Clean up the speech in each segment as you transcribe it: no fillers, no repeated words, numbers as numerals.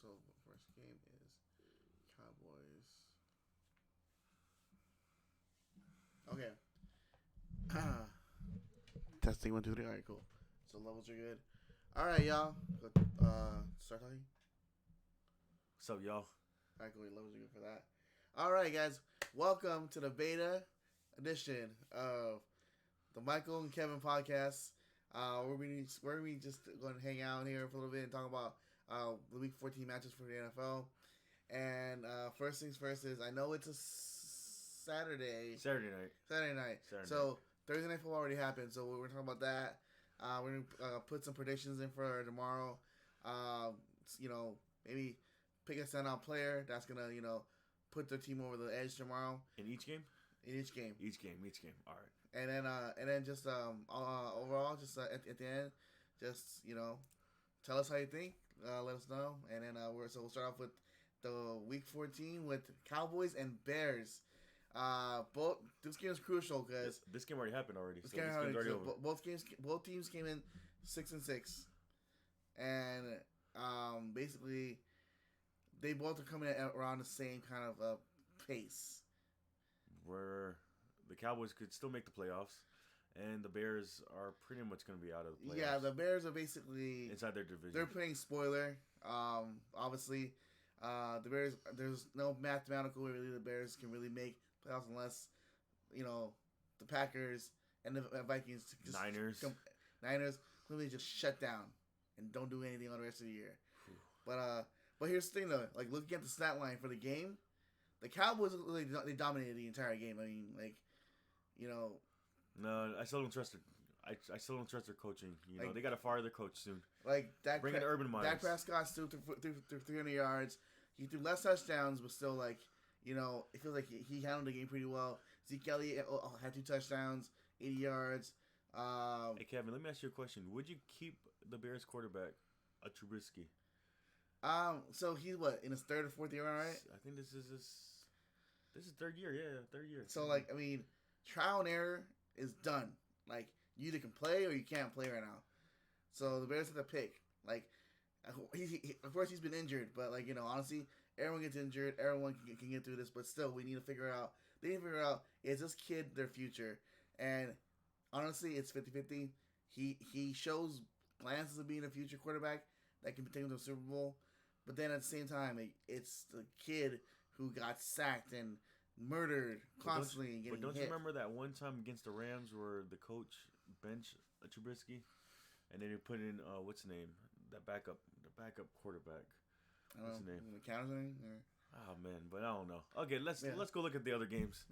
So first game is Cowboys. Okay. Testing 1, 2, 3. All right, cool. So levels are good. All right, y'all. Start talking. What's up, y'all? All right, cool. Levels are good for that. All right, guys. Welcome to the beta edition of the Michael and Kevin podcast. Where we just going to hang out here for a little bit and talk about the Week 14 matches for the NFL. And first things first is I know it's a Saturday night. So Thursday night football already happened. So we're talking about that. We're gonna put some predictions in for tomorrow. Maybe pick a standout player that's gonna put their team over the edge tomorrow. In each game. Each game. All right. And then just overall, just at the end, just tell us how you think. Let us know, and then we'll start off with the Week 14 with Cowboys and Bears. This game is crucial because this game already happened already. This game's already over. Both teams came in 6-6, and basically they both are coming at around the same kind of pace. Where the Cowboys could still make the playoffs, and the Bears are pretty much going to be out of the playoffs. Yeah, the Bears are basically inside their division. They're playing spoiler. Obviously, the Bears. There's no mathematical way really the Bears can really make playoffs unless the Packers and the Vikings Niners completely just shut down and don't do anything on the rest of the year. But here's the thing though, like looking at the stat line for the game, the Cowboys they dominated the entire game. I mean, No, I still don't trust it. I still don't trust their coaching. They got to fire their coach soon. Like bring in Urban Meyer. Dak Prescott threw 300 yards. He threw less touchdowns, but still it feels like he handled the game pretty well. Zeke Elliott had 2 touchdowns, 80 yards. Hey Kevin, let me ask you a question. Would you keep the Bears quarterback, Trubisky? So he's in his 3rd or 4th year, right? I think this is third year. Yeah, third year. So trial and error is done. Like you either can play or you can't play right now. So the Bears have to pick. Of course he's been injured, but honestly, everyone gets injured. Everyone can get through this, but still, we need to figure out. They need to figure out, is this kid their future? And honestly, it's 50-50. He shows glances of being a future quarterback that can take him to the Super Bowl, but then at the same time, it's the kid who got sacked and murdered constantly and getting hit. But don't you remember that one time against the Rams where the coach benched Trubisky, and then he put in what's his name? The backup quarterback. What's his name? McCown. Oh man, but I don't know. Okay, let's go look at the other games.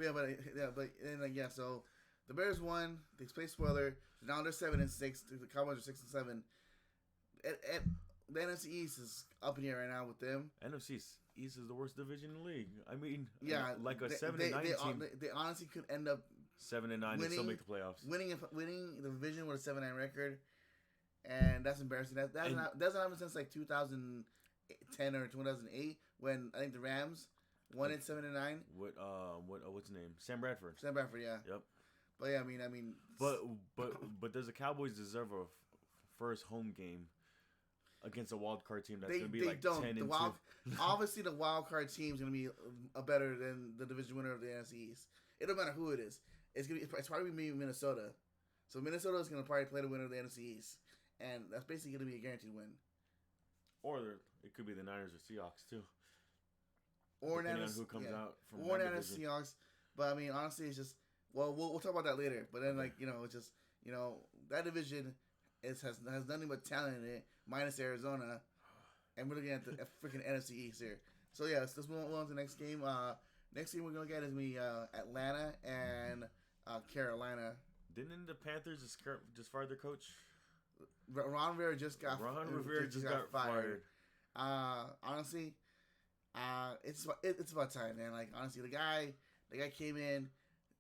So the Bears won. They played spoiler. Now they're 7-6. The Cowboys are 6-7. The NFC East is up in here right now with them. NFC East is the worst division in the league. I mean, yeah, 7-9 team. They honestly could end up 7-9 and still make the playoffs. Winning the division with a 7-9 record, and that's embarrassing. That doesn't happen since 2010 or 2008 when I think the Rams won it 7-9. What's his name? Sam Bradford. Yeah. Yep. But yeah, I mean. But does the Cowboys deserve a first home game against a wild card team that's going to be 10-2? Obviously, the wild card team is going to be better than the division winner of the NFC East. It don't matter who it is. It's probably going to be Minnesota. So Minnesota is going to probably play the winner of the NFC East, and that's basically going to be a guaranteed win. Or it could be the Niners or Seahawks too. Or depending on who comes out from or Niners Seahawks. But I mean, honestly, it's just we'll talk about that later. But then it's just that division has nothing but talent in it, minus Arizona, and we're looking at the freaking NFC East here. So yeah, let's move on to the next game. Next game we're gonna get is Atlanta and Carolina. Didn't the Panthers just fire their coach? Ron Rivera just got fired. Honestly, it's about time, man. Honestly, the guy came in,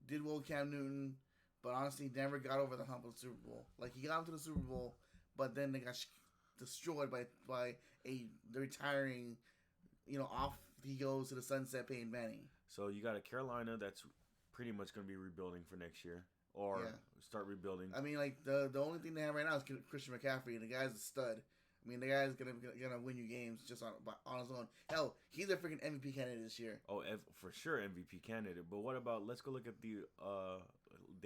did well with Cam Newton, but honestly never got over the hump of the Super Bowl. He got into the Super Bowl, but then they got destroyed by the retiring. Off he goes to the sunset Peyton Manning. So you got a Carolina that's pretty much going to be rebuilding for next year. Or start rebuilding. I mean, the only thing they have right now is Christian McCaffrey. The guy's a stud. I mean, the guy's gonna win you games just on his own. Hell, he's a freaking MVP candidate this year. Oh, for sure MVP candidate. But what about, let's go look at the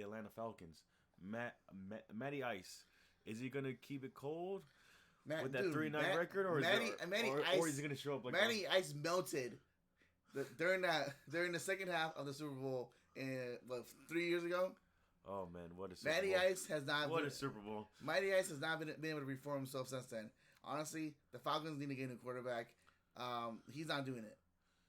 Atlanta Falcons. Matty Ice, is he gonna keep it cold with that 3-9 record, or is he gonna show up like Matty Ice melted during the second half of the Super Bowl in 3 years ago? Oh man, what a Super Matty Bowl. Ice has not. What a Super Bowl. Matty Ice has not been able to reform himself since then. Honestly, the Falcons need to get a new quarterback. He's not doing it.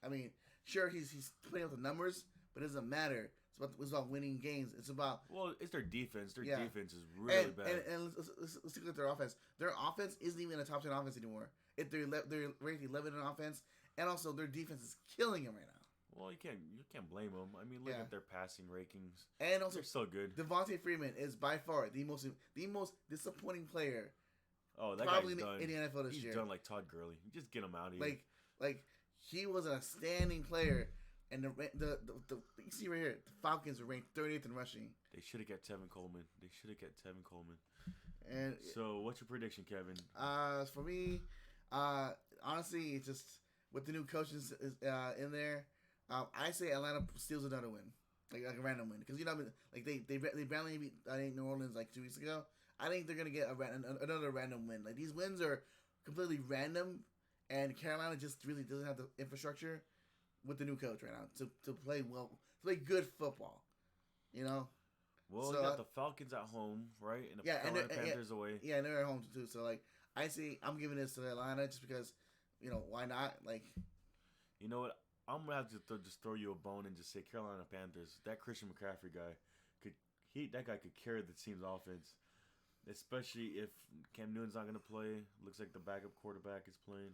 I mean, sure, he's putting up the numbers, but it doesn't matter. It's about winning games. It's about it's their defense. Their defense is really bad. And let's look at their offense. Their offense isn't even a top 10 offense anymore. They're ranked 11 in offense, and also their defense is killing them right now. Well, you can't blame them. I mean, look at their passing rankings, and also they're so good. Devontae Freeman is by far the most disappointing player. Oh, that probably guy's done. In the NFL this year. He's done like Todd Gurley. Just get him out of here. Like he was a standing player, and the you see right here, the Falcons are ranked 30th in rushing. They should have got Tevin Coleman. And so, what's your prediction, Kevin? For me, honestly, it's just with the new coaches in there. I say Atlanta steals another win, like a random win, because they barely beat New Orleans like 2 weeks ago. I think they're gonna get another random win. Like these wins are completely random, and Carolina just really doesn't have the infrastructure with the new coach right now to play good football. You know. Well, you got the Falcons at home, right, and the Carolina Panthers away. Yeah, and they're at home too. So I'm giving this to Atlanta just because, why not? You know what? I'm gonna have to just throw you a bone and just say Carolina Panthers. That Christian McCaffrey guy could carry the team's offense, especially if Cam Newton's not gonna play. Looks like the backup quarterback is playing.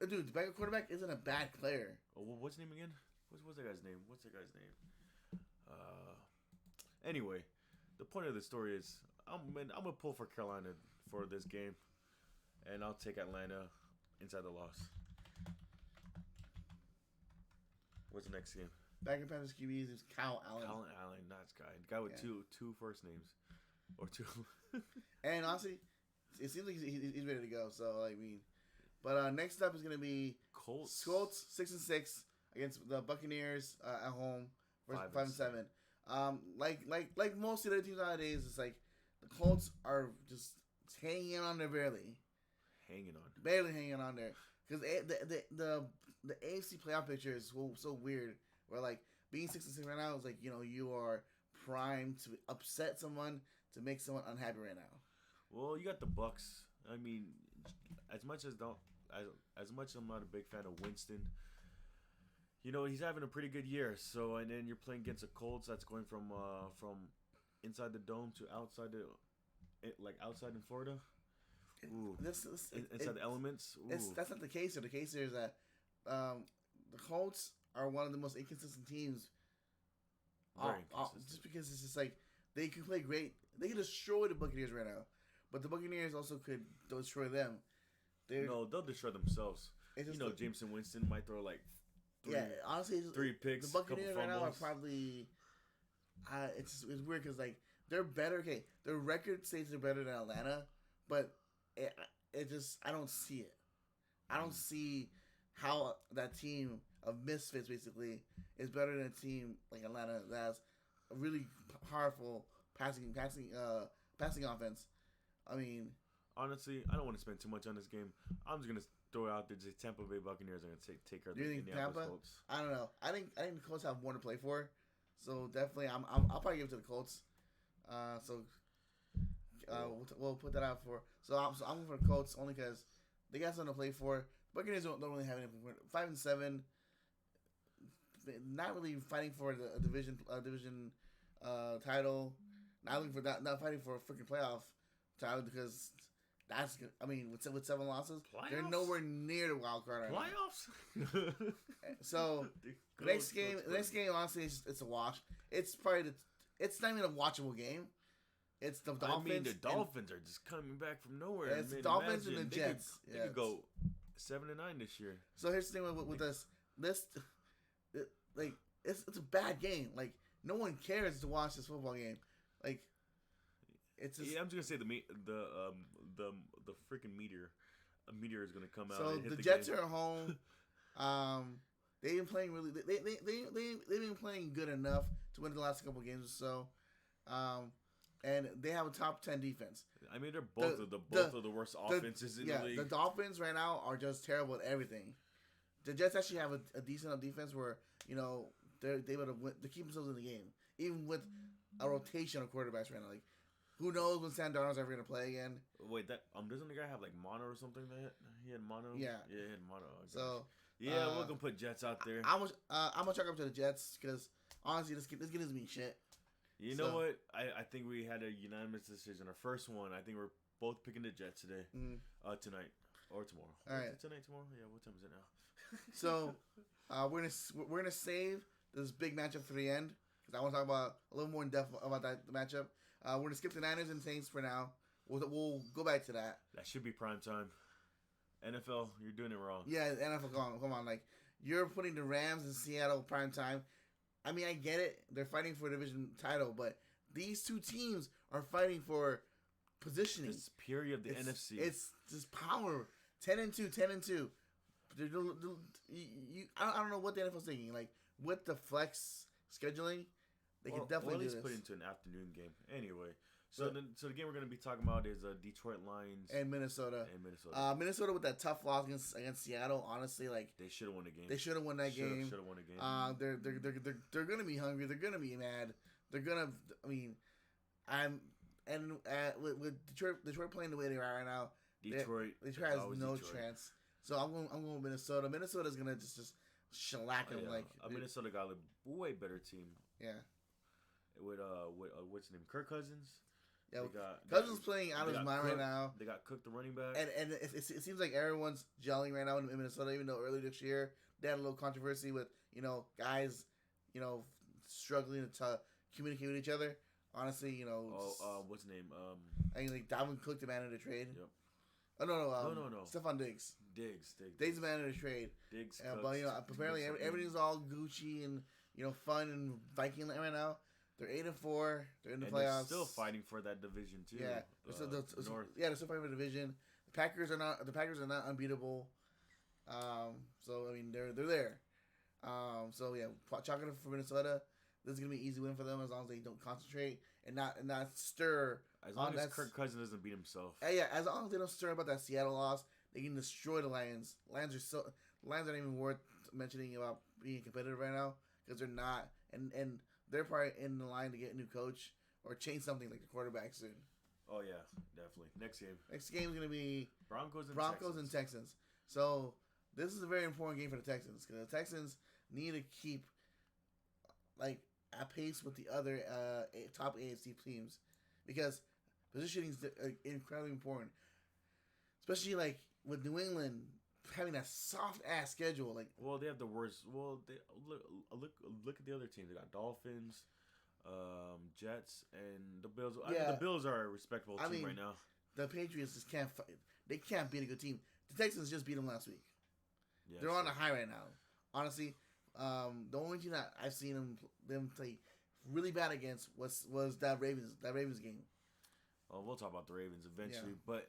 Dude, the backup quarterback isn't a bad player. Oh, what's his name again? What's that guy's name? Anyway, the point of the story is I'm gonna pull for Carolina for this game, and I'll take Atlanta inside the loss. What's the next game? Backup Panthers QBs is Kyle Allen. Kyle Allen, nice guy. Guy with two first names, or two. And honestly, it seems like he's ready to go. So but next up is gonna be Colts 6-6 against the Buccaneers at home, 5-7. Like most of the other teams nowadays, it's like the Colts are just hanging on there barely hanging on there because the AFC playoff picture is so weird. Where being 6-6 right now is you are primed to upset someone, to make someone unhappy right now. Well, you got the Bucks. I mean, as much as I'm not a big fan of Winston, he's having a pretty good year. So, and then you're playing against the Colts that's going from inside the dome to outside outside in Florida. Ooh. Inside the elements. Ooh. That's not the case here. The case here is that the Colts are one of the most inconsistent teams. Very inconsistent. Just because it's just they can play great. They can destroy the Buccaneers right now. But the Buccaneers also could destroy them. They'll destroy themselves. Jameson Winston might throw honestly, 3 picks. The Buccaneers right now are probably. It's weird because they're better. Okay, their record states they're better than Atlanta, but it just I don't see it. I don't see how that team of misfits basically is better than a team like Atlanta that has a really powerful passing offense. I mean, honestly, I don't want to spend too much on this game. I'm just gonna throw it out there. Just Tampa Bay Buccaneers are gonna take care of the Indianapolis Colts. I don't know. I think the Colts have more to play for, so definitely I'll probably give it to the Colts. We'll put that out for. So I'm going for the Colts only because they got something to play for. Buccaneers don't really have anything for 5-7. Not really fighting for a division title. Not looking for that. Not fighting for a freaking playoff title because that's. I mean, with 7 losses, playoffs? They're nowhere near the wild card. Playoffs. So next game, honestly, it's a wash. It's it's not even a watchable game. It's the Dolphins. I mean, the Dolphins are just coming back from nowhere. It's the Dolphins and the Jets. They could go 7-9 this year. So here's the thing with this. It's a bad game. No one cares to watch this football game. It's just, I'm just gonna say the freaking meteor. a meteor is gonna come out. So and hit the the Jets game. are at home. They've been playing really. They've been playing good enough to win the last couple games or so. And they have a top 10 defense. I mean, they're both of the worst offenses in the league. The Dolphins right now are just terrible at everything. The Jets actually have a decent enough defense where they're able to keep themselves in the game, even with a rotation of quarterbacks right now. Like, who knows when Sam Darnold's ever gonna play again? Wait, doesn't the guy have like mono or something? That he had mono. Yeah, he had mono. So yeah, we're gonna put Jets out there. I'm gonna chalk up to the Jets because honestly, this game doesn't mean shit. You know what? I think we had a unanimous decision. Our first one. I think we're both picking the Jets today, tonight or tomorrow. All right, tonight, tomorrow. Yeah, what time is it now? So we're gonna save this big matchup for the end because I want to talk about a little more in depth about that matchup. We're gonna skip the Niners and Saints for now. We'll go back to that. That should be prime time. NFL, you're doing it wrong. Yeah, NFL, come on. Like, you're putting the Rams in Seattle prime time. I mean, I get it. They're fighting for a division title, but these two teams are fighting for positioning. It's purity of the NFC. It's just power. 10-2, 10-2. I don't know what the NFL's thinking. Like, with the flex scheduling, they can definitely at least do this. put it into an afternoon game. Anyway, so the game we're going to be talking about is Detroit Lions and Minnesota. Minnesota with that tough loss against Seattle. Honestly, like, they should have won the game. They should have won that game. Should have won the game. They're going to be hungry. They're going to be mad. They're going to. I mean, with Detroit playing the way they are right now. Detroit has no chance. So I'm going with Minnesota. Minnesota's gonna just shellac them. Minnesota got a way better team. Yeah. With what's his name? Kirk Cousins. Yeah. Cousins playing out of his mind right now. They got Cook, the running back. And it seems like everyone's gelling right now in Minnesota. Even though earlier this year they had a little controversy with guys struggling to communicate with each other. Honestly, what's his name? I think like Dalvin Cook demanded a trade. Yep. Oh no. No. Stephon Diggs. Diggs demanded a trade. Diggs. But apparently everything's all Gucci and fun and Viking right now. They're 8-4. They're in the playoffs. They're still fighting for that division too. Yeah. North. Yeah, they're still fighting for the division. The Packers are not unbeatable. So I mean they're there. So yeah, chalking it for Minnesota. This is gonna be an easy win for them as long as they don't concentrate and not stir. As long as Kirk Cousins doesn't beat himself. Yeah, as long as they don't stir about that Seattle loss, they can destroy the Lions. Lions aren't even worth mentioning about being competitive right now because they're not, and they're probably in the line to get a new coach or change something like the quarterback soon. Oh yeah, definitely. Next game is gonna be Broncos and Texans. So this is a very important game for the Texans because the Texans need to keep like at pace with the other top AFC teams because positioning is incredibly important, especially like with New England having that soft ass schedule. Like, well, they have the worst. Well, they look at the other teams. They got Dolphins, Jets, and the Bills. I mean, the Bills are a respectable team right now. The Patriots just can't. They can't beat a good team. The Texans just beat them last week. Yeah, they're on a high right now. Honestly, the only team that I've seen them play really bad against was that Ravens game. Oh, we'll talk about the Ravens eventually, but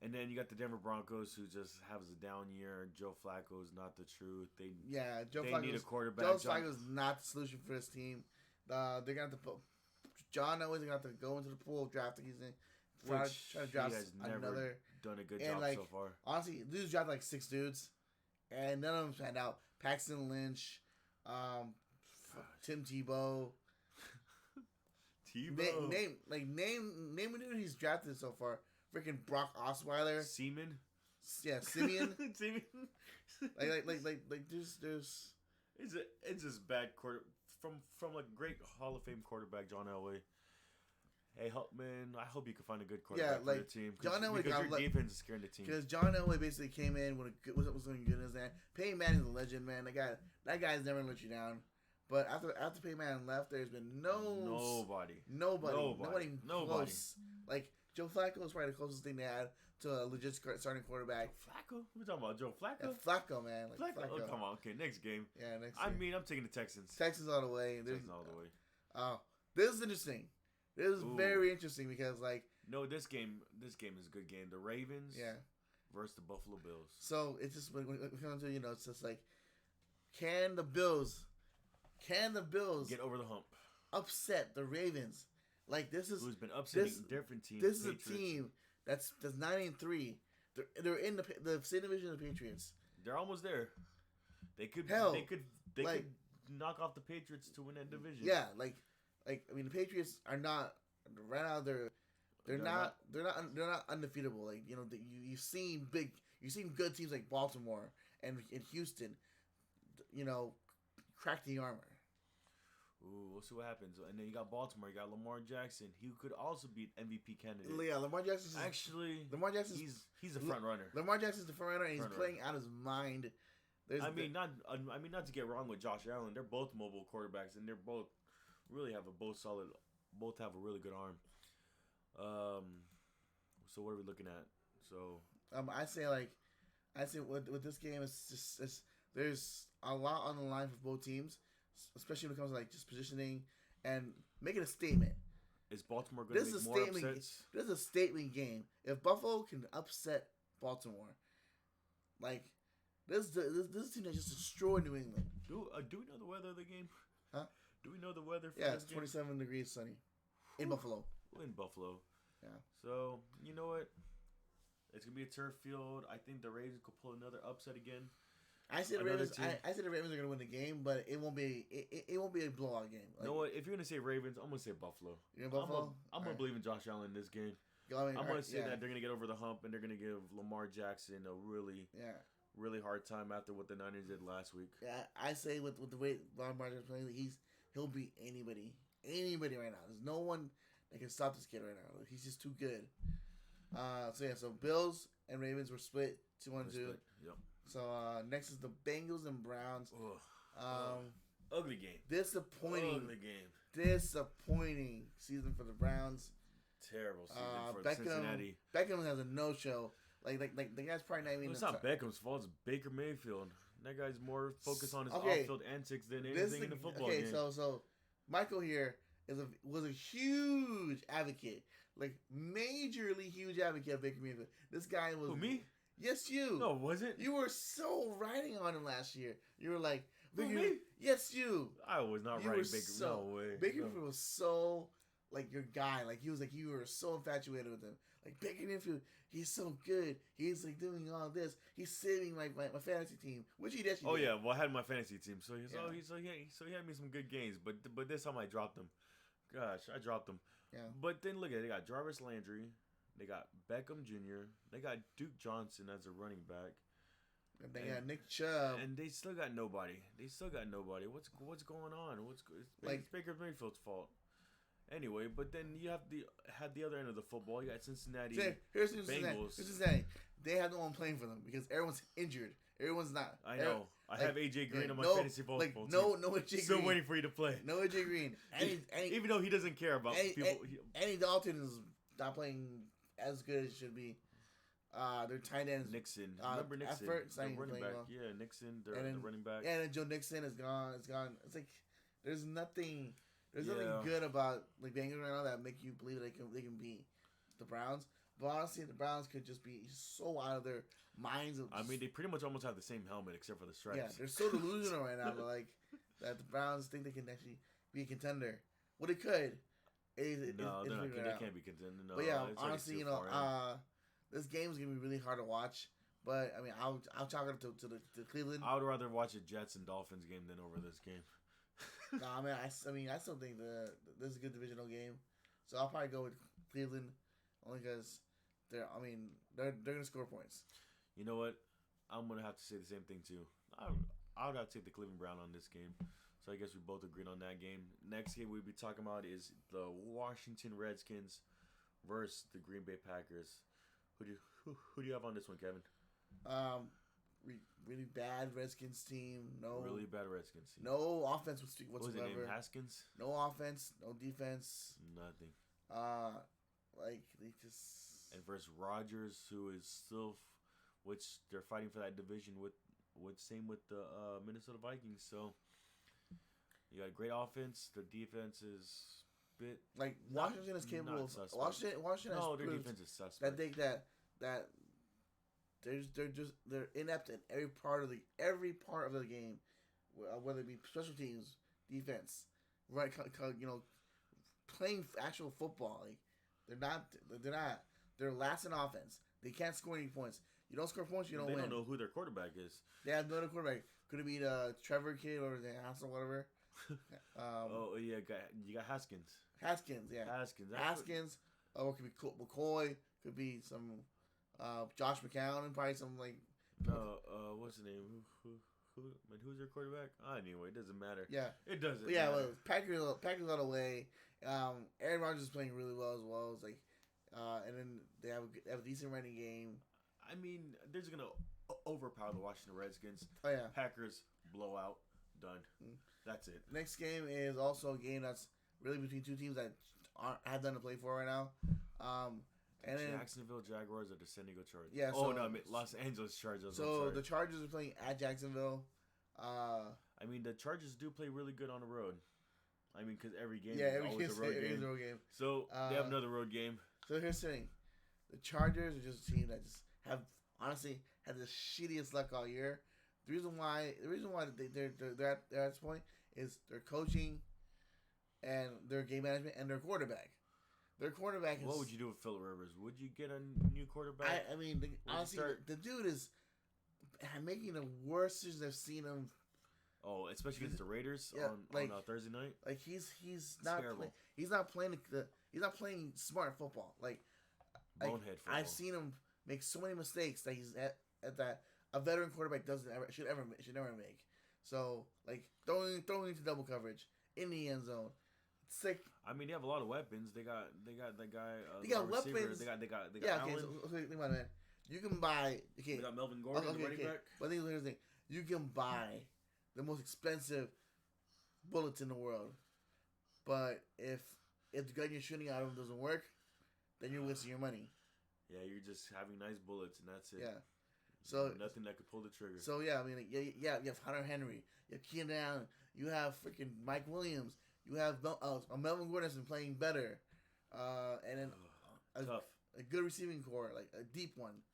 and then you got the Denver Broncos who just has a down year. Joe Flacco is not the truth. They need a quarterback. Joe Flacco is not the solution for this team. They're gonna have to put John Elway's gonna have to go into the pool of drafting. He's in. Try to draft never done a good job so far. Honestly, dudes drafted like 6 dudes, and none of them panned out. Paxton Lynch, Tim Tebow. Name a dude he's drafted so far. Freaking Brock Osweiler. Simeon. Yeah, Simeon. like there's. It's just bad quarter from like great Hall of Fame quarterback John Elway. Hey, man, I hope you can find a good quarterback for the team. John Elway because your defense is scaring the team. Because John Elway basically came in was doing good as that. Peyton Manning's a legend, man. That guy's never let you down. But after Peyton Manning left, there's been nobody close. Like Joe Flacco is probably the closest thing they had to a legit starting quarterback. Flacco? We're talking about Joe Flacco. Yeah, Flacco, man. Flacco. Oh, come on. Okay, next game. Yeah, next. I mean, I'm taking the Texans. Texans all the way. Texans all the way. Oh, this is interesting. This is very interesting because, like, no, this game is a good game. The Ravens, versus the Buffalo Bills. So it's just when it comes to it's just like, can the Bills Get over the hump. upset the Ravens? Like this is who's been upsetting different teams. This is a team that's 9-3. They're in the same division of the Patriots. They're almost there. They could knock off the Patriots to win that division. Yeah, I mean the Patriots are not right now. They're not undefeatable. Like you've seen good teams like Baltimore and Houston, crack the armor. Ooh, we'll see what happens. And then you got Baltimore. You got Lamar Jackson. He could also be an MVP candidate. Yeah, Lamar Jackson. Lamar Jackson. He's a front runner. Lamar Jackson's the front runner, and he's playing out his mind. Not to get wrong with Josh Allen. They're both mobile quarterbacks, and they're both really have both have a really good arm. So what are we looking at? So I say with this game, it's there's a lot on the line for both teams, especially when it comes to just positioning and making a statement. Is Baltimore going to make more upsets? This is a statement game. If Buffalo can upset Baltimore, this team that just destroyed New England. Do we know the weather of the game? Huh? Do we know the weather for this game? 27 degrees sunny in Buffalo. In Buffalo. Yeah. So, you know what? It's going to be a turf field. I think the Ravens could pull another upset again. I say the Ravens are going to win the game, but it won't be a blowout game. You know what? If you're going to say Ravens, I'm going to say Buffalo. You're Buffalo? I'm going to believe in Josh Allen in this game. I'm going to say that they're going to get over the hump, and they're going to give Lamar Jackson a really hard time after what the Niners did last week. Yeah, I say with the way Lamar Jackson playing, he'll beat anybody right now. There's no one that can stop this kid right now. He's just too good. So Bills and Ravens were split 2-2. Yep. So next is the Bengals and Browns. Ugly game. Disappointing season for the Browns. Terrible season for Cincinnati. Beckham has a no-show. Like the guy's probably not even. It's not Beckham's fault. It's Baker Mayfield. That guy's more focused on his off-field antics than anything in the football game. So Michael here was a huge advocate, majorly huge advocate of Baker Mayfield. This guy was. Who, me? Yes, you. No, was it? You were so riding on him last year. You were like, me? Yes, you. I was not riding Baker. No way. Baker Mayfield was so your guy. You were so infatuated with him. Baker Mayfield, he's so good. He's doing all this. He's saving my fantasy team, which he actually. Oh did. yeah, well I had my fantasy team, so he had me some good games, but this time I dropped him. Gosh, I dropped him. Yeah. But then look at it. They got Jarvis Landry. They got Beckham Jr. They got Duke Johnson as a running back. And they got Nick Chubb. And they still got nobody. What's going on? It's Baker Mayfield's fault. Anyway, but then you have the other end of the football. You got Cincinnati. Here's Bengals. Cincinnati. They have no one playing for them because everyone's injured. Everyone's not. I know. I have AJ Green on my fantasy football team. No AJ Green. Still waiting for you to play. No AJ Green. Even though he doesn't care about people. Andy Dalton is not playing as good as it should be. Their tight ends. Nixon. Remember Nixon? The running back. Well. Yeah, Nixon. The running back. And then Joe Nixon is gone. It's gone. It's there's nothing. There's nothing good about Bengals right now that make you believe they can beat the Browns. But honestly, the Browns could just be so out of their minds. They pretty much almost have the same helmet except for the stripes. Yeah, they're so delusional right now. But that the Browns think they can actually be a contender. Well, they could. They can't be contending. No, but yeah, honestly, this game is gonna be really hard to watch. But I mean, I'll chalk it to Cleveland. I would rather watch a Jets and Dolphins game than over this game. I still think this is a good divisional game, so I'll probably go with Cleveland only because they're gonna score points. You know what? I'm gonna have to say the same thing too. I would have to take the Cleveland Brown on this game. So I guess we both agreed on that game. Next game we'll be talking about is the Washington Redskins versus the Green Bay Packers. Who do you have on this one, Kevin? Really bad Redskins team. Really bad Redskins team. No offense whatsoever. What was his name? Haskins? No offense. No defense. Nothing. They just. And versus Rodgers, who is still, which they're fighting for that division with same with the Minnesota Vikings. So you got a great offense. The defense is bit Washington is capable of Washington. No, their defense is suspect. That they're inept in every part of the game, whether it be special teams, defense, right? Playing actual football. Like they're not they're last in offense. They can't score any points. You don't score points, you don't They win. don't know who their quarterback is. They have no other quarterback. Could it be the Trevor kid or the Haskell, whatever? Oh yeah, you got Haskins. Haskins, yeah. Haskins. Or it could be McCoy. Could be some Josh McCown and probably some like. What's the name? Who's their quarterback? Anyway, it doesn't matter. Yeah, it doesn't. But yeah, matter. well, Packers got away. Aaron Rodgers is playing really well as well. It's like, and then they have a decent running game. I mean, they're just gonna overpower the Washington Redskins. Oh yeah, Packers blowout, done. That's it. Next game is also a game that's really between two teams that have done to play for right now. And Jacksonville Jaguars or the San Diego Chargers. Yeah. Los Angeles Chargers. So the Chargers are playing at Jacksonville. I mean, the Chargers do play really good on the road. I mean, because every game is always a road game. So they have another road game. So here's the thing: the Chargers are just a team that just have honestly had the shittiest luck all year. The reason why they're at this point is their coaching and their game management and their quarterback. Their quarterback is... What would you do with Phillip Rivers? Would you get a new quarterback? I mean, honestly, the dude is making the worst decisions I've seen him. Oh, especially against the Raiders on Thursday night. Like he's not he's not playing smart football. Like bonehead football. I've seen him make so many mistakes that he's at that a veteran quarterback should never make. So like throwing into double coverage in the end zone. It's like, I mean, they have a lot of weapons. They got that guy. They got weapons. They got okay, Allen. so think about it, man. You can buy. Okay, they got Melvin Gordon, the running back. But here's the thing: you can buy the most expensive bullets in the world, but if the gun you're shooting out of doesn't work, then you're wasting your money. Yeah, you're just having nice bullets and that's it. Yeah. So nothing that could pull the trigger. So yeah, I mean, you have Hunter Henry, you have Keenan Allen, you have freaking Mike Williams, you have Melvin Gordon has been playing better, and then a good receiving core, like a deep one,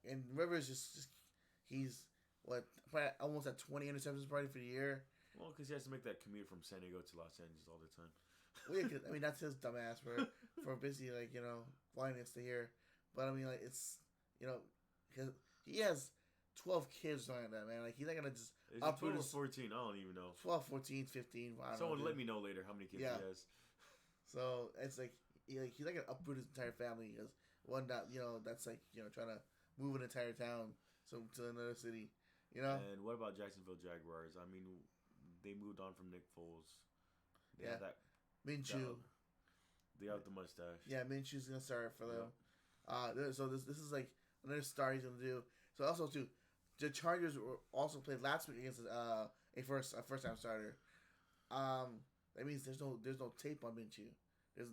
and Rivers just he's probably almost at 20 interceptions probably for the year. Well, because he has to make that commute from San Diego to Los Angeles all the time. Well, yeah, I mean that's his dumbass for basically flying us to here, but I mean it's because he has 12 kids or something like that, man. Like he's not gonna just is it 12 or 14? I don't even know. 12, 14, 15. Someone let me know later how many kids he has. So it's like he's not gonna uproot his entire family because that's like trying to move an entire town to another city. And what about Jacksonville Jaguars? I mean, they moved on from Nick Foles. They have that Minshew. They have the mustache. Yeah, Minshew's gonna start for them. So this is like another star he's gonna do. So also too, the Chargers also played last week against a first time starter. That means there's no tape on Minshew. I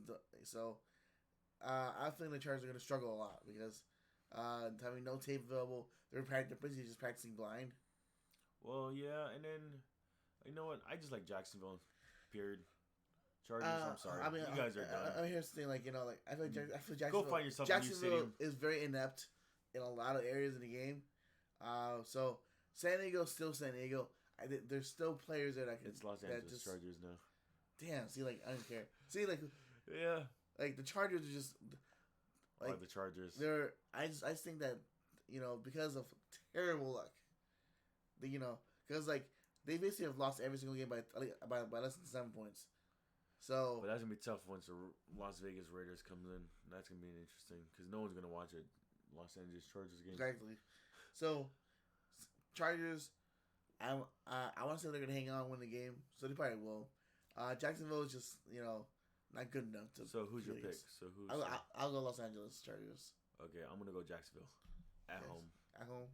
think the Chargers are gonna struggle a lot because having no tape available, they're basically just practicing blind. Well, yeah, and then you know what? I just like Jacksonville. Period. Chargers. I'm sorry. I mean, you guys are done. Here's the thing, I feel Jacksonville. Go find yourself Jacksonville a new stadium. is very inept in a lot of areas in the game. So San Diego's still San Diego. There's still players there that can. It's Los Angeles Chargers now. Damn. See, I don't care. See, yeah. The Chargers are just the Chargers. I just think that because of terrible luck, because they basically have lost every single game by less than 7 points. So, but that's gonna be tough once the Las Vegas Raiders comes in. That's gonna be interesting because no one's gonna watch a Los Angeles Chargers game. Exactly. So, Chargers, I want to say they're gonna hang on and win the game. So they probably will. Jacksonville is just not good enough to. So who's your pick? I'll go Los Angeles Chargers. Okay, I'm gonna go Jacksonville. At home. At home.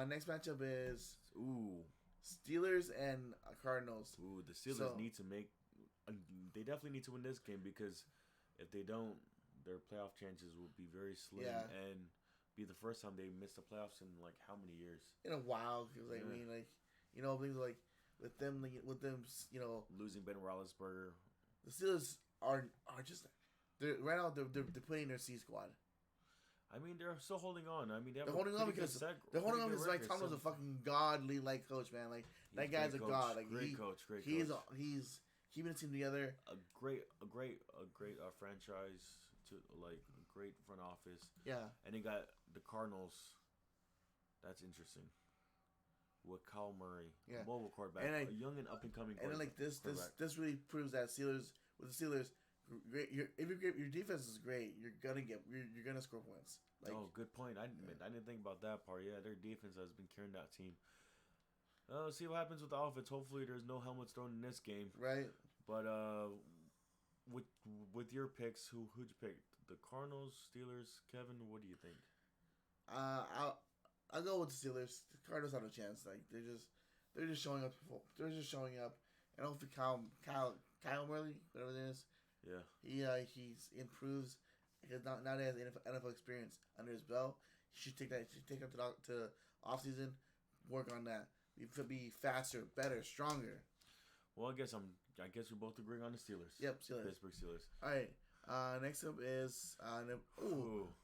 Next matchup is Ooh. Steelers and Cardinals. Ooh, the Steelers need to make. They definitely need to win this game because if they don't, their playoff chances will be very slim and be the first time they miss the playoffs in how many years? In a while, because I mean, things with them, losing Ben Roethlisberger. The Steelers are just right now they're putting their C squad. I mean, they're still holding on. I mean, they're holding on because they're holding on because Mike Tomlin's a fucking godly like coach, man. Like that guy's a god. Like great coach. He's keeping the team together. A great franchise to like great front office. Yeah, and they got the Cardinals. That's interesting. With Kyle Murray, mobile quarterback, and a young and up and coming. And then like this really proves that with the Steelers. Great, if your defense is great, you're gonna score points. Like, good point. I didn't think about that part. Yeah, their defense has been carrying that team. Let's see what happens with the offense. Hopefully, there's no helmets thrown in this game. Right. But with your picks, who'd you pick? The Cardinals, Steelers, Kevin. What do you think? I'll go with the Steelers. The Cardinals have a chance. Like they're just showing up. They're just showing up, and hopefully Kyle Murray, whatever it is. Yeah. He's improves because now that he has NFL experience under his belt. He should take that to off season, work on that. Be faster, better, stronger. Well, I guess we're both agreeing on the Steelers. Yep, Steelers. Pittsburgh Steelers. All right. Next up is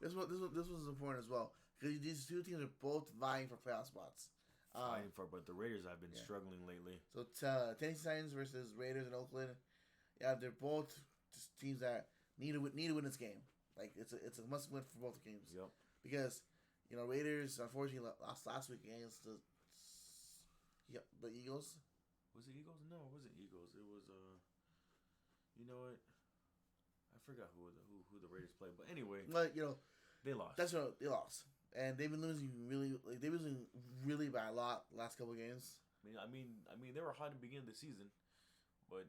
this was important as well because these two teams are both vying for playoff spots. But the Raiders have been struggling lately. So Tennessee Titans versus Raiders in Oakland. Yeah, they're both just teams that need to win this game. Like it's a must win for both games. Yep. Because Raiders unfortunately lost last week against the Eagles. Was it Eagles? No, it wasn't Eagles. It was you know what? I forgot who the Raiders played. But anyway, they lost. That's what they lost, and they've been losing really by a lot the last couple of games. I mean, they were hot at the beginning of the season, but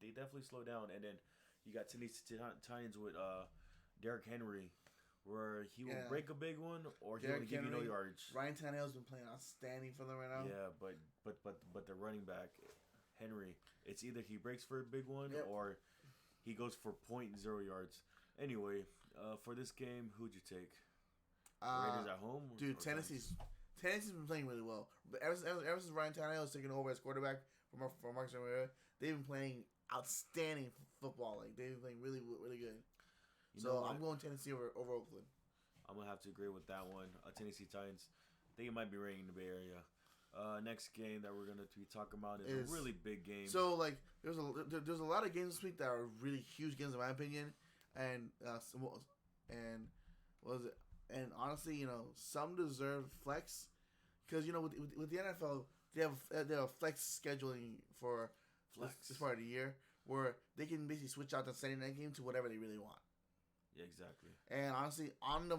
they definitely slowed down. And then you got Tennessee Titans with Derrick Henry, where he will break a big one or he will give you no yardage. Ryan Tannehill's been playing outstanding for them right now. Yeah, but the running back Henry, it's either he breaks for a big one or he goes for 0.0 yards. Anyway, for this game, who'd you take? Raiders at home? Dude, Tennessee's been playing really well. But ever since Ryan Tannehill was taking over as quarterback from Marcus Mariota, they've been playing outstanding football. Like they've been playing really, really good. I'm going Tennessee over Oakland. I'm gonna have to agree with that one. Tennessee Titans. I think it might be raining in the Bay Area. Next game that we're gonna be talking about is a really big game. So like, there's a lot of games this week that are really huge games in my opinion, and honestly, some deserve flex because with the NFL they have flex scheduling for this part of the year where they can basically switch out the Sunday night game to whatever they really want. Yeah, exactly. And honestly, on the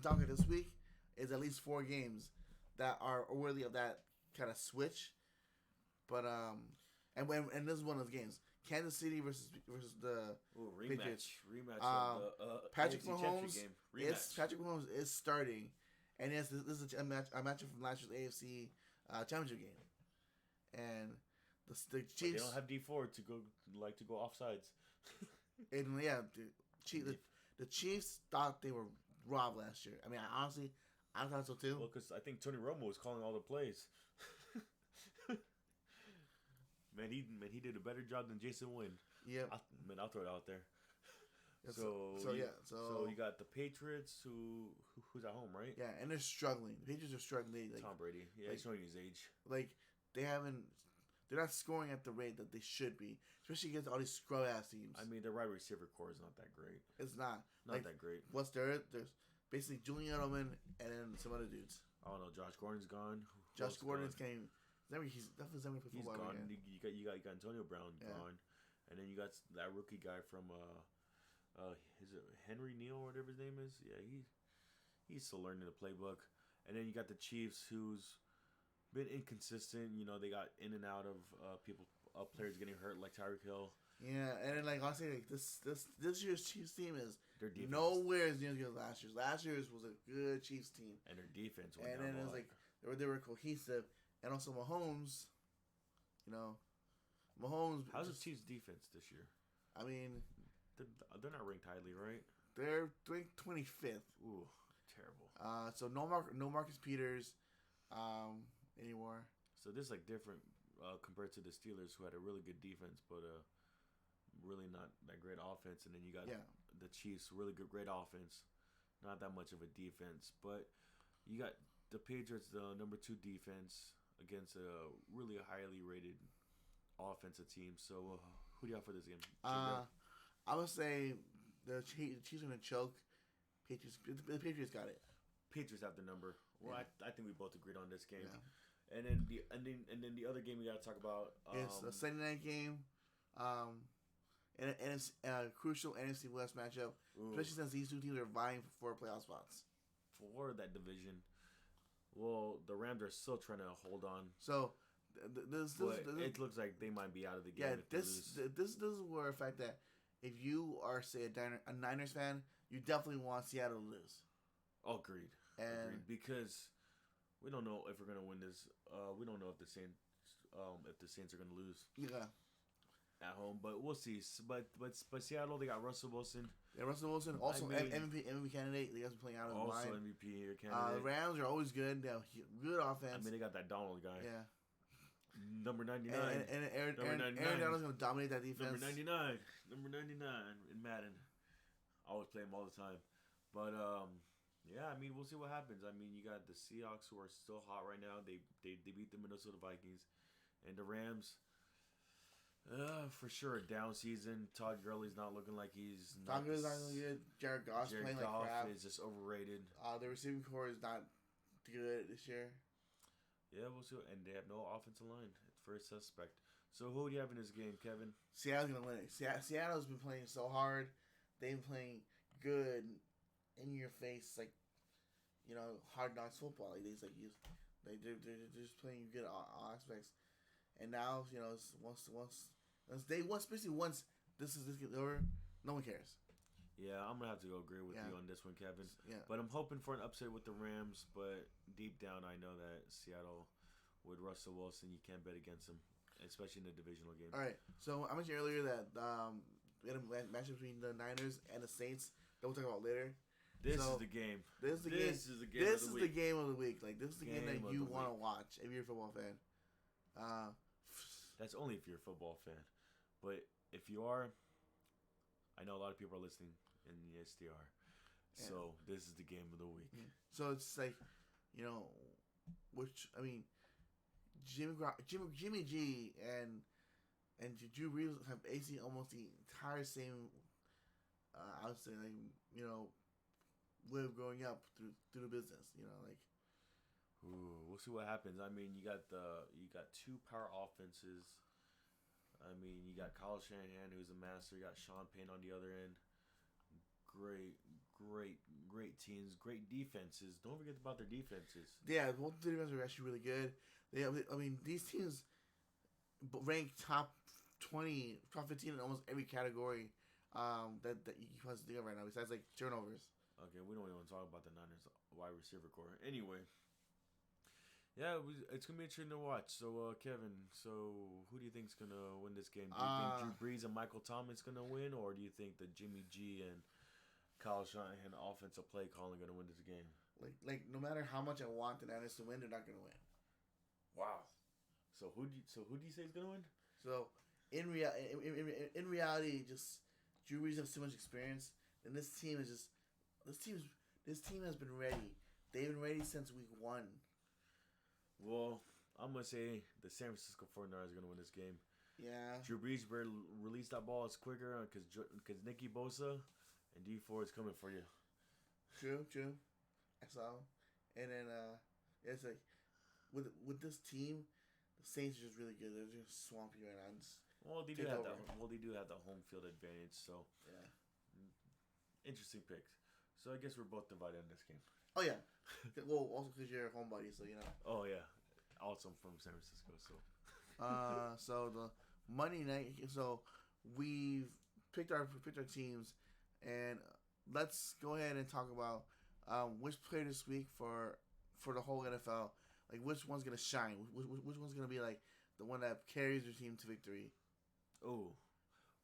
docket this week is at least 4 games that are worthy of that kind of switch. But and this is one of those games: Kansas City versus the Patriots. Rematch of the Patrick AFC Mahomes. game. Rematch. Patrick Mahomes is starting, and yes, this is a matchup from last year's AFC Championship game, and the Chiefs. But they don't have D4 to go offsides. And yeah, the Chiefs thought they were robbed last year. I mean, I thought so too. Well, because I think Tony Romo was calling all the plays. Man, he did a better job than Jason Wynn. Yeah. I'll throw it out there. Yeah, so you got the Patriots who's at home, right? Yeah, and they're struggling. The Patriots are struggling. Tom Brady. Yeah, he's showing his age. Like they're not scoring at the rate that they should be, especially against all these scrub ass teams. I mean, their wide receiver core is not that great. It's not that great. What's there's basically Julian Edelman and then some other dudes. I don't know. Josh Gordon's gone. Josh Gordon's came. He's definitely never played football gone. Again. You got Antonio Brown gone, and then you got that rookie guy from is it Henry Neal or whatever his name is? Yeah, he's still learning the playbook, and then you got the Chiefs who's been inconsistent. They got in and out of players getting hurt like Tyreek Hill. Yeah, and then honestly, this year's Chiefs team is nowhere as near as good as last year's. Last year's was a good Chiefs team, and their defense went down. And then it was they were cohesive, and also Mahomes. Mahomes. How's the Chiefs' defense this year? I mean, they're not ranked highly, right? They're ranked 25th. Ooh, terrible. So no Marcus Peters, anymore. So this is different compared to the Steelers, who had a really good defense, but really not that great offense. And then you got the Chiefs, really great offense. not that much of a defense. But you got the Patriots, the number 2 defense against a really highly rated offensive team. So who do you have for this game? I would say the Chiefs are gonna choke. The Patriots got it. Patriots have the number. Well, Yeah. I think we both agreed on this game. Yeah. And then the other game we got to talk about. It's a Sunday night game, and it's a crucial NFC West matchup, especially since these two teams are vying for 4 playoff spots. For that division. Well, the Rams are still trying to hold on. So, it looks like they might be out of the game. Yeah, if they lose. this is where the fact that if you are, say, a Niners fan, you definitely want Seattle to lose. Agreed. And because we don't know if we're gonna win this. We don't know if the Saints are gonna lose. Yeah. At home, but we'll see. But Seattle, they got Russell Wilson. Yeah, Russell Wilson, also MVP candidate. They guys been playing out of the line. Also MVP candidate. The Rams are always good. They have good offense. I mean, they got that Donald guy. Yeah. Number 99. And Aaron Donald's going to dominate that defense. Number 99 in Madden. I always play him all the time. But, yeah, I mean, we'll see what happens. I mean, you got the Seahawks who are still hot right now. They beat the Minnesota Vikings. And the Rams, for sure, a down season. Todd Gurley's not looking like he's... Todd Gurley's not looking good. Jared Goff's playing like crap. Is just overrated. The receiving core is not good this year. Yeah, we'll see. And they have no offensive line. It's very suspect. So who do you have in this game, Kevin? Seattle's going to win it. Seattle's been playing so hard. They've been playing good, in your face, like, hard knocks football. They're just playing good all aspects. And now, once this gets over, no one cares. Yeah, I'm gonna have to go agree with you on this one, Kevin. Yeah. But I'm hoping for an upset with the Rams. But deep down, I know that Seattle, with Russell Wilson, you can't bet against him, especially in the divisional game. All right. So I mentioned earlier that we had a matchup between the Niners and the Saints that we'll talk about later. This is the game. This is the game of the week. Like, this is the game that you want to watch if you're a football fan. That's only if you're a football fan. But if you are, I know a lot of people are listening, and yes, they are. Yeah. So this is the game of the week. Yeah. So it's like, Jimmy G and Drew Brees have basically almost the entire same. I would say, way of growing up through the business. Ooh, we'll see what happens. I mean, you got 2 power offenses. I mean, you got Kyle Shanahan, who's a master. You got Sean Payne on the other end. Great teams. Great defenses. Don't forget about their defenses. Yeah, both the defenses are actually really good. These teams rank top 20, top 15 in almost every category that you can possibly think of right now, besides like turnovers. Okay, we don't even want to talk about the Niners wide receiver core. Anyway, yeah, it's gonna be interesting to watch. So, Kevin, who do you think's gonna win this game? Do you think Drew Brees and Michael Thomas gonna win, or do you think the Jimmy G and Kyle Shanahan offensive play calling gonna win this game? Like no matter how much I want the Niners to win, they're not gonna win. Wow. So who do you say is gonna win? So in reality, just Drew Brees has too much experience, and this team has been ready. They've been ready since week 1. Well, I'm going to say the San Francisco 49ers are going to win this game. Yeah. Drew Brees better release that ball as quicker because Nicky Bosa and D Ford is coming for you. True. I saw. And then it's like with this team, the Saints are just really good. They're just swampy right now. They do have the home field advantage. So yeah, interesting picks. So I guess we're both divided on this game. Oh yeah. Well, also because you're a homebody, so Oh yeah. Also, I'm from San Francisco, so. So the Monday night. So we've picked our teams, and let's go ahead and talk about which player this week for the whole NFL. Like, which one's gonna shine? Which one's gonna be like the one that carries your team to victory? Oh,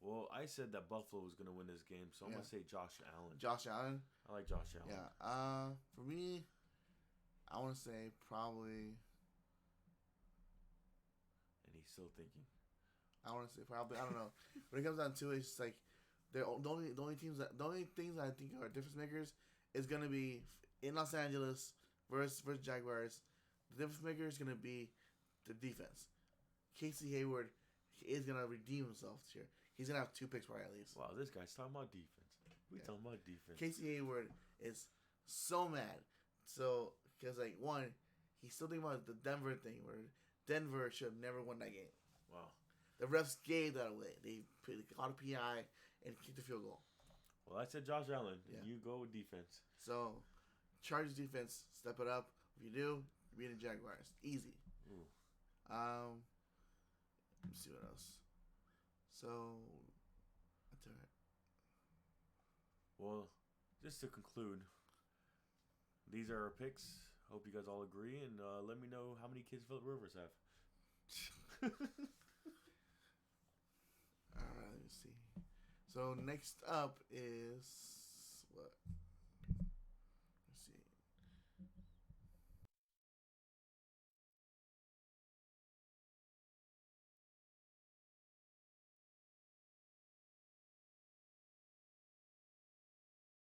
well, I said that Buffalo was gonna win this game, so I'm gonna say Josh Allen. Josh Allen. I like Josh Allen. Yeah. For me, I want to say probably. And he's still thinking. I want to say probably. I don't know. When it comes down to it, it's just like the only things that I think are difference makers is gonna be in Los Angeles versus Jaguars. The difference maker is gonna be the defense. Casey Hayward is gonna redeem himself this year. He's gonna have 2 picks probably at least. Wow, this guy's talking about defense. We talking about defense. Casey Hayward is so mad. So because like one, he's still thinking about the Denver thing where Denver should have never won that game. Wow. The refs gave that away. They caught a PI and kicked the field goal. Well, I said Josh Allen, Yeah. and you go with defense. So, Chargers defense, step it up. If you do, beat the Jaguars. Easy. Ooh. Let me see what else. So, that's all right. Well, just to conclude, these are our picks. Hope you guys all agree, and let me know how many kids Phillip Rivers have. Let me see. So next up is what?